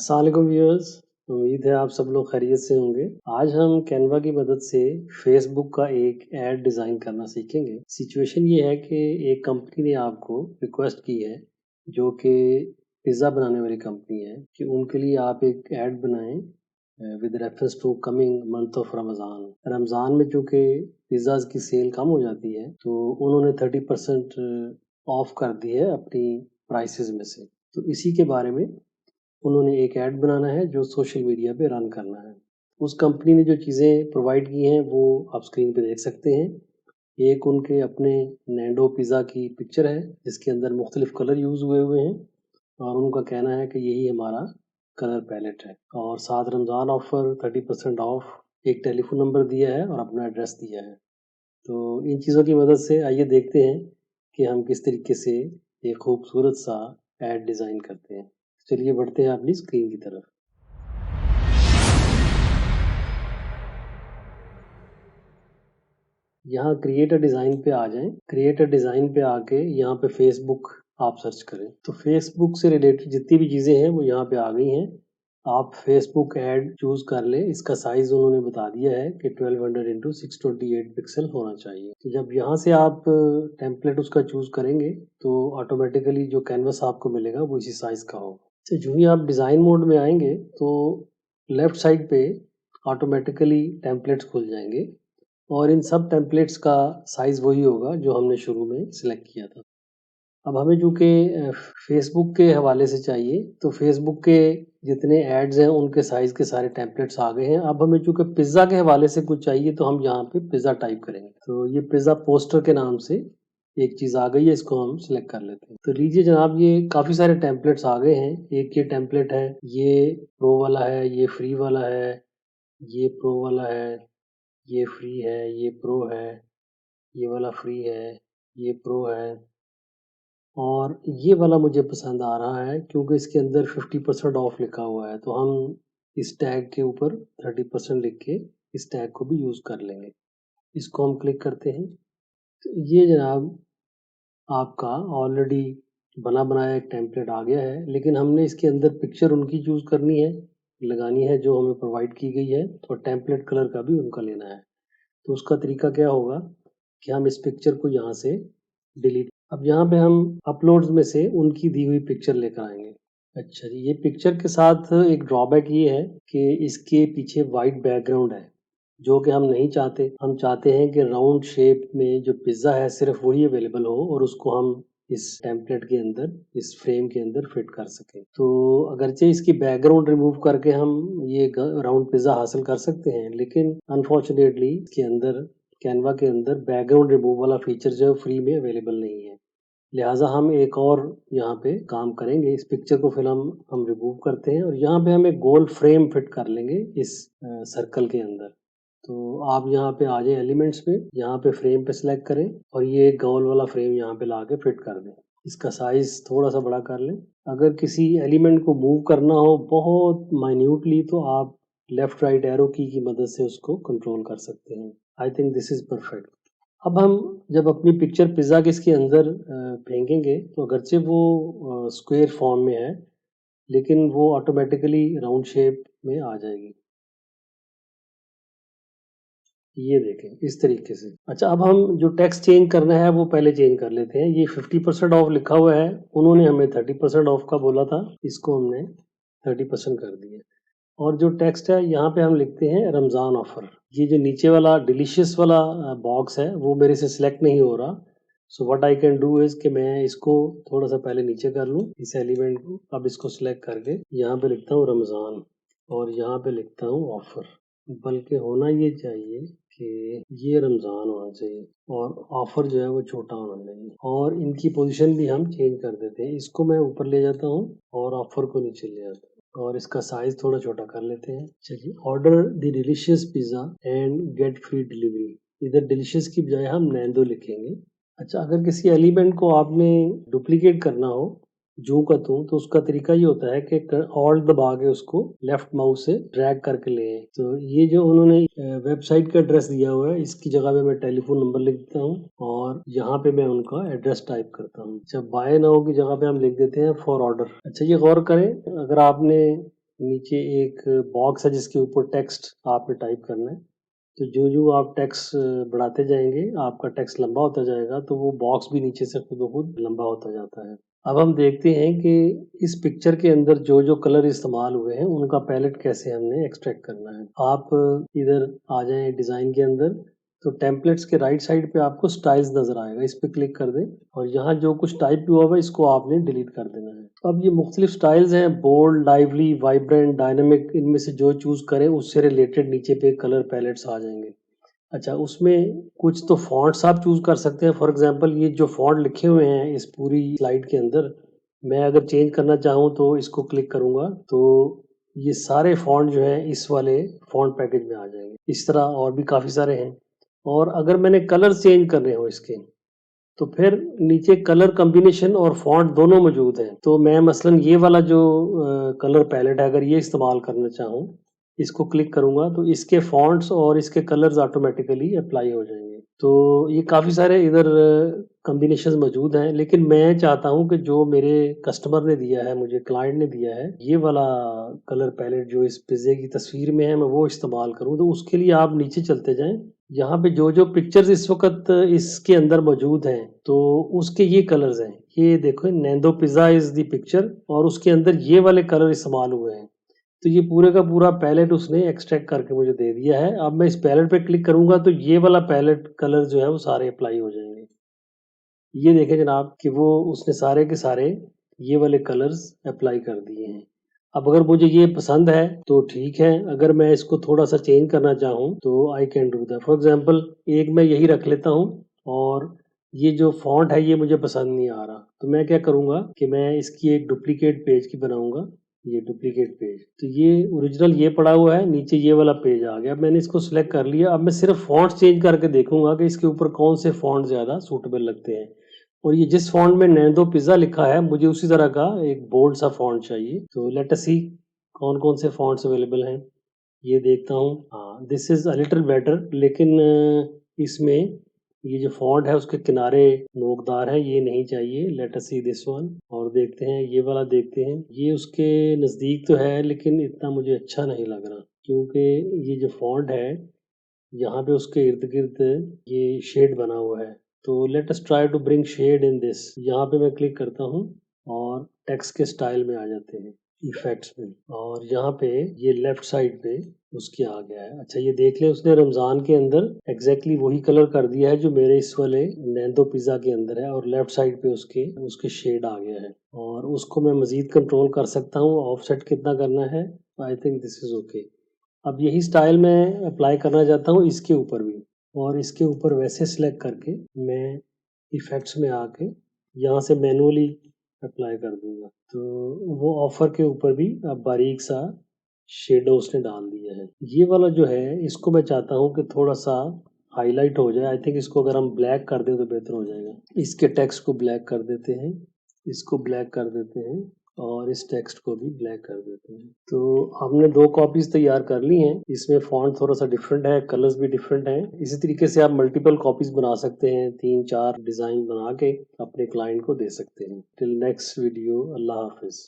अस्सलाम वालेकुम व्यूअर्स। उम्मीद है आप सब लोग खैरियत से होंगे। आज हम कैनवा की मदद से फेसबुक का एक ऐड डिज़ाइन करना सीखेंगे। सिचुएशन ये है कि एक कंपनी ने आपको रिक्वेस्ट की है, जो कि पिज़्ज़ा बनाने वाली कंपनी है, कि उनके लिए आप एक ऐड बनाएं with reference to coming month of Ramzan. Ramzan में चूँकि पिज़्ज़ाज़ की सेल कम हो जाती है, तो उन्होंने 30% ऑफ कर दी है अपनी प्राइसेस में से। तो इसी के बारे में उन्होंने एक ऐड बनाना है जो सोशल मीडिया पे रन करना है। उस कंपनी ने जो चीज़ें प्रोवाइड की हैं वो आप स्क्रीन पे देख सकते हैं। एक उनके अपने नैंडो पिज़्ज़ा की पिक्चर है जिसके अंदर मुख्तलिफ कलर यूज़ हुए हैं और उनका कहना है कि यही हमारा कलर पैलेट है। और साथ रमज़ान ऑफ़र 30% ऑफ, एक टेलीफ़ोन नंबर दिया है और अपना एड्रेस दिया है। तो इन चीज़ों की मदद से आइए देखते हैं कि हम किस तरीके से एक खूबसूरत सा ऐड डिज़ाइन करते हैं। चलिए बढ़ते हैं अपनी स्क्रीन की तरफ। यहाँ क्रिएट अ डिज़ाइन पे आ जाएं। क्रिएट अ डिज़ाइन पे आके यहाँ पे फेसबुक आप सर्च करें, तो फेसबुक से रिलेटेड जितनी भी चीज़ें हैं वो यहाँ पे आ गई हैं। आप फेसबुक ऐड चूज़ कर लें। इसका साइज़ उन्होंने बता दिया है कि 1200 इंटू 628 पिक्सल होना चाहिए। तो जब यहाँ से आप टेम्पलेट उसका चूज़ करेंगे तो ऑटोमेटिकली जो कैनवस आपको मिलेगा वो इसी साइज़ का होगा। तो जो ही आप डिज़ाइन मोड में आएंगे तो लेफ्ट साइड पे ऑटोमेटिकली टेम्पलेट्स खुल जाएंगे और इन सब टेम्पलेट्स का साइज़ वही होगा जो हमने शुरू में सिलेक्ट किया था। अब हमें चूँकि फेसबुक के हवाले से चाहिए, तो फेसबुक के जितने एड्स हैं उनके साइज़ के सारे टेम्पलेट्स आ गए हैं। अब हमें चूँकि पिज़्ज़ा के हवाले से कुछ चाहिए तो हम यहाँ पे पिज़्ज़ा टाइप करेंगे। तो ये पिज़्ज़ा पोस्टर के नाम से एक चीज़ आ गई है, इसको हम सिलेक्ट कर लेते हैं। तो लीजिए जनाब, ये काफ़ी सारे टेम्पलेट्स आ गए हैं। एक ये टेम्पलेट है, ये प्रो वाला है, ये फ्री वाला है, ये प्रो वाला है, ये फ्री है, ये प्रो है, ये वाला फ्री है, ये प्रो है और ये वाला मुझे पसंद आ रहा है क्योंकि इसके अंदर 50% ऑफ लिखा हुआ है, तो हम इस टैग के ऊपर 30% लिख के इस टैग को भी यूज़ कर लेंगे। इसको हम क्लिक करते हैं। तो ये जनाब आपका ऑलरेडी बना बनाया एक टेम्पलेट आ गया है, लेकिन हमने इसके अंदर पिक्चर उनकी चूज़ करनी है, लगानी है जो हमें प्रोवाइड की गई है और टेम्पलेट कलर का भी उनका लेना है। तो उसका तरीका क्या होगा कि हम इस पिक्चर को यहाँ से डिलीट, अब यहाँ पे हम अपलोड्स में से उनकी दी हुई पिक्चर लेकर आएंगे। अच्छा जी, ये पिक्चर के साथ एक ड्रॉबैक ये है कि इसके पीछे वाइट बैकग्राउंड है, जो कि हम नहीं चाहते। हम चाहते हैं कि राउंड शेप में जो पिज़्ज़ा है सिर्फ वही अवेलेबल हो और उसको हम इस टेम्पलेट के अंदर, इस फ्रेम के अंदर फिट कर सकें। तो अगरचे इसकी बैकग्राउंड रिमूव करके हम ये राउंड पिज़्ज़ा हासिल कर सकते हैं, लेकिन अनफॉर्चुनेटली इसके अंदर, कैनवा के अंदर बैकग्राउंड रिमूव वाला फीचर जो है फ्री में अवेलेबल नहीं है। लिहाजा हम एक और यहाँ पे काम करेंगे। इस पिक्चर को फिर हम रिमूव करते हैं और यहाँ पे हम एक गोल फ्रेम फिट कर लेंगे इस सर्कल के अंदर। तो आप यहाँ पे आ जाएं एलिमेंट्स में, यहाँ पे फ्रेम पे सिलेक्ट करें और ये गोल वाला फ्रेम यहाँ पे ला के फिट कर दें। इसका साइज थोड़ा सा बड़ा कर लें। अगर किसी एलिमेंट को मूव करना हो बहुत माइन्यूटली तो आप लेफ्ट राइट एरो की मदद से उसको कंट्रोल कर सकते हैं। I think this is perfect. अब हम जब अपनी पिक्चर पिज़्ज़ा के इसके अंदर फेंकेंगे तो अगरचे वो स्क्वायर फॉर्म में है, लेकिन वो ऑटोमेटिकली राउंड शेप में आ जाएगी। ये देखें इस तरीके से। अच्छा, अब हम जो टेक्स्ट चेंज करना है वो पहले चेंज कर लेते हैं। ये 50% ऑफ लिखा हुआ है, उन्होंने हमें 30% ऑफ का बोला था, इसको हमने 30% कर दिया। और जो टेक्स्ट है यहाँ पे हम लिखते हैं रमज़ान ऑफर। ये जो नीचे वाला डिलीशियस वाला बॉक्स है वो मेरे से सिलेक्ट नहीं हो रहा। So what I can do is कि मैं इसको थोड़ा सा पहले नीचे कर लूँ इस एलिमेंट को। अब इसको सिलेक्ट करके यहाँ पे लिखता हूँ रमज़ान और यहाँ पे लिखता हूँ ऑफर। बल्कि होना ये चाहिए कि ये रमज़ान होना चाहिए और ऑफर जो है वो छोटा होना चाहिए। और इनकी पोजीशन भी हम चेंज कर देते हैं। इसको मैं ऊपर ले जाता हूँ और ऑफर को नीचे ले आता हूँ और इसका साइज थोड़ा छोटा कर लेते हैं। चलिए, order the delicious pizza and get free delivery. इधर डिलीशियस की बजाय हम नैंडो लिखेंगे। अच्छा, अगर किसी एलिमेंट को आपने डुप्लीकेट करना हो जूं का तूं, तो उसका तरीका ये होता है कि ऑल्ट दबा के उसको लेफ्ट माउस से ड्रैग करके ले आए। तो ये जो उन्होंने वेबसाइट का एड्रेस दिया हुआ है इसकी जगह पे मैं टेलीफोन नंबर लिख देता हूँ और यहाँ पे मैं उनका एड्रेस टाइप करता हूँ। जब बाय नाउ की जगह पे हम लिख देते हैं फॉर ऑर्डर। अच्छा, ये गौर करें, अगर आपने नीचे एक बॉक्स है जिसके ऊपर टेक्स्ट आपने टाइप करना है। तो जो आप टेक्स्ट बढ़ाते जाएंगे, आपका टेक्स्ट लंबा होता जाएगा, तो वो बॉक्स भी नीचे से खुद ब खुद लंबा होता जाता है। अब हम देखते हैं कि इस पिक्चर के अंदर जो कलर इस्तेमाल हुए हैं उनका पैलेट कैसे हमने एक्सट्रैक्ट करना है। आप इधर आ जाएं डिज़ाइन के अंदर, तो टेम्पलेट्स के राइट साइड पे आपको स्टाइल्स नज़र आएगा, इस पे क्लिक कर दें और यहाँ जो कुछ टाइप हुआ हुआ है इसको आपने डिलीट कर देना है। अब ये मुख्तलिफ स्टाइल्स हैं, बोल्ड, लाइवली, वाइब्रेंट, डायनामिक, इनमें से जो चूज़ करें उससे रिलेटेड नीचे पे कलर पैलेट्स आ जाएंगे। अच्छा, उसमें कुछ तो फ़ॉन्ट्स आप चूज़ कर सकते हैं। फॉर एग्ज़ाम्पल ये जो फ़ॉन्ट लिखे हुए हैं इस पूरी स्लाइड के अंदर, मैं अगर चेंज करना चाहूँ तो इसको क्लिक करूँगा, तो ये सारे फ़ॉन्ट जो हैं इस वाले फ़ॉन्ट पैकेज में आ जाएँगे। इस तरह और भी काफ़ी सारे हैं। और अगर मैंने कलर्स चेंज करने हों इसके, तो फिर नीचे कलर कॉम्बिनेशन और फ़ॉन्ट दोनों मौजूद हैं। तो मैं मसलन ये वाला जो कलर पैलेट है अगर ये इस्तेमाल करना चाहूँ, इसको क्लिक करूँगा तो इसके फ़ॉन्ट्स और इसके कलर्स ऑटोमैटिकली अप्लाई हो जाएँगे। तो ये काफ़ी सारे इधर कॉम्बिनेशंस मौजूद हैं, लेकिन मैं चाहता हूँ कि जो मेरे कस्टमर ने दिया है, मुझे क्लाइंट ने दिया है, ये वाला कलर पैलेट जो इस पिज़्ज़े की तस्वीर में है मैं वो इस्तेमाल करूँ। तो उसके लिए आप नीचे चलते जाएँ, यहाँ पे जो पिक्चर्स इस वक़्त इसके अंदर मौजूद हैं, तो उसके ये कलर्स हैं। ये देखो, नैंडो पिज़्ज़ा इज़ द पिक्चर और उसके अंदर ये वाले कलर इस्तेमाल हुए हैं। तो ये पूरे का पूरा पैलेट उसने एक्सट्रैक्ट करके मुझे दे दिया है। अब मैं इस पैलेट पे क्लिक करूँगा तो ये वाला पैलेट कलर जो है वो सारे अप्लाई हो जाएँगे। ये देखें जनाब कि वो उसने सारे के सारे ये वाले कलर्स अप्लाई कर दिए हैं। अब अगर मुझे ये पसंद है तो ठीक है, अगर मैं इसको थोड़ा-सा चेंज करना चाहूँ तो I can do that. For example एक मैं यही रख लेता हूँ और ये जो फ़ॉन्ट है ये मुझे पसंद नहीं आ रहा। तो मैं क्या करूँगा कि मैं इसकी एक डुप्लिकेट पेज की बनाऊँगा, ये डुप्लिकेट पेज। तो ये ओरिजिनल ये पड़ा हुआ है, नीचे ये वाला पेज आ गया। अब मैंने इसको सिलेक्ट कर लिया। अब मैं सिर्फ़ फ़ॉन्ट्स चेंज करके देखूँगा कि इसके ऊपर कौन से फ़ॉन्ट ज़्यादा सूटेबल लगते हैं। और ये जिस फ़ॉन्ट में नैंडो पिज़्ज़ा लिखा है, मुझे उसी तरह का एक बोल्ड सा फ़ॉन्ट चाहिए। तो लेट अस सी कौन-कौन से फ़ॉन्ट्स अवेलेबल हैं। ये देखता हूँ, हाँ, this is a little better, लेकिन इसमें ये जो फ़ॉन्ट है उसके किनारे नोकदार हैं, ये नहीं चाहिए। Let us see this one और देखते हैं, ये वाला देखते हैं। ये उसके नज़दीक तो है लेकिन इतना मुझे अच्छा नहीं लग रहा, क्योंकि ये जो फ़ॉन्ट है यहाँ पे उसके इर्द-गिर्द ये शेड बना हुआ है। तो let us try to bring shade in this. यहाँ पे मैं क्लिक करता हूँ और टेक्स्ट के स्टाइल में आ जाते हैं, इफ़ेक्ट्स में, और यहाँ पे ये लेफ्ट साइड पे उसके आ गया है। अच्छा, ये देख लें उसने रमज़ान के अंदर एग्ज़ैक्टली वही कलर कर दिया है जो मेरे इस वाले नैंडो पिज़्ज़ा के अंदर है, और लेफ्ट साइड पे उसके उसके शेड आ गया है। और उसको मैं मज़ीद कंट्रोल कर सकता हूँ। ऑफसेट कितना करना है? I think this is okay. अब यही स्टाइल मैं अप्लाई करना चाहता हूँ इसके ऊपर भी, और इसके ऊपर वैसे सिलेक्ट करके मैं इफ़ेक्ट्स में आके यहाँ से मैनुअली अप्लाई कर दूँगा। तो वो ऑफ़र के ऊपर भी अब बारीक सा शेडो उसने डाल दिया है। ये वाला जो है इसको मैं चाहता हूँ कि थोड़ा-सा हाइलाइट हो जाए। आई थिंक इसको अगर हम ब्लैक कर दें तो बेहतर हो जाएगा। इसके टेक्स्ट को ब्लैक कर देते हैं, इसको ब्लैक कर देते हैं और इस टेक्स्ट को भी ब्लैक कर देते हैं। तो हमने 2 कॉपीज़ तैयार कर ली हैं। इसमें फ़ॉन्ट थोड़ा-सा डिफरेंट है, कलर्स भी डिफरेंट हैं। इसी तरीके से आप मल्टीपल कॉपीज़ बना सकते हैं, 3-4 डिज़ाइन बना के अपने क्लाइंट को दे सकते हैं। टिल नेक्स्ट वीडियो, अल्लाह हाफ़िज़।